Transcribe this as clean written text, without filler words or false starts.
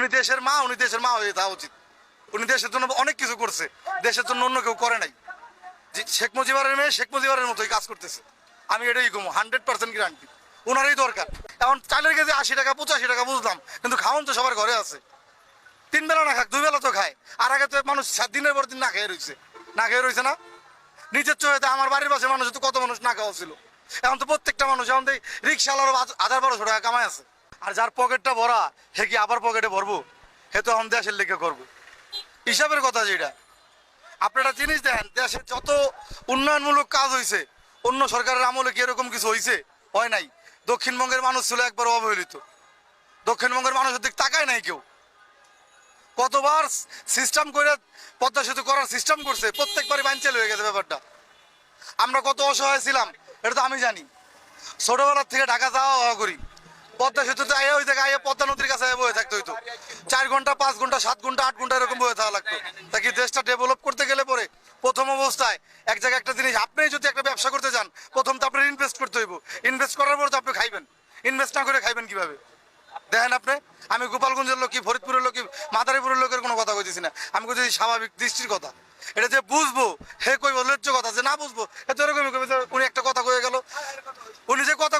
উনি দেশের মা হয়ে যাওয়া উচিত। উনি দেশের জন্য অনেক কিছু করছে, দেশের জন্য অন্য কেউ করে নাই। শেখ মুজিবের মেয়ে শেখ মুজিবের মতোই কাজ করতেছে, আমি এটাই কমো 100% গ্যারান্টি। ওনারই দরকার। এখন চালের কেজি 80 টাকা 85 টাকা বুঝলাম, কিন্তু খাওয়ান তো সবার ঘরে আছে। 3 বেলা না খাক 2 বেলা তো খায়। আর আগে তো মানুষ 7 দিনের পর দিন না খেয়ে রয়েছে না। নিজের চোখে আমার বাড়ির পাশে মানুষ তো কত মানুষ না খাওয়া ছিল। এখন তো প্রত্যেকটা মানুষ এখন রিক্সাওয়ালারও 1000-1200 টাকা কামাই আছে। আর যার পকেটটা ভরা সে কি আবার পকেটে ভরবো? হে তো এখন দেশের লেগে করবো। হিসাবের কথা যেটা, আপনারা জিনিস দেখেন, দেশে যত উন্নয়নমূলক কাজ হয়েছে অন্য সরকারের আমলে কি এরকম কিছু হয়েছে? হয় নাই। দক্ষিণবঙ্গের মানুষ ছিল একবার অবহেলিত, দক্ষিণবঙ্গের মানুষের দিক তাকায় নাই কেউ। কতবার সিস্টেম করে পদ্মা সেতু করার সিস্টেম করছে, প্রত্যেকবারই বানচাল হয়ে গেছে ব্যাপারটা। আমরা কত অসহায় ছিলাম এটা তো আমি জানি। ছোটবেলার থেকে ঢাকা যাওয়া করি, পদ্মা সেতুতে আইয়া ওই জায়গায় আইয়া পদ্মা নদীর কাছে বয়ে থাকতে হইতো। 4 ঘন্টা 5 ঘন্টা 7 ঘন্টা 8 ঘন্টা এরকম বয়ে থাকা লাগতো। তা কি দেশটা ডেভেলপ করতে গেলে পরে প্রথম অবস্থায় এক জায়গায় একটা জিনিস, আপনি যদি একটা ব্যবসা করতে চান প্রথম তো আপনার ইনভেস্ট করতে হইব। ইনভেস্ট করার পর তো আপনি খাইবেন, ইনভেস্ট না করে খাইবেন কিভাবে? দেখেন আপনি, আমি গোপালগঞ্জের লোক, ফরিদপুরের লোক, মাদারীপুরের লোকের কোনো কথা কইতেছি না, আমি কইতেছি স্বাভাবিক দৃষ্টির কথা। এটা যে বুঝবো হে কইব ন্যায্য কথা, যে না বুঝবো এ তো এরকমই কইবে। উনি একটা কথা কয়ে গেল, উনি যে কথা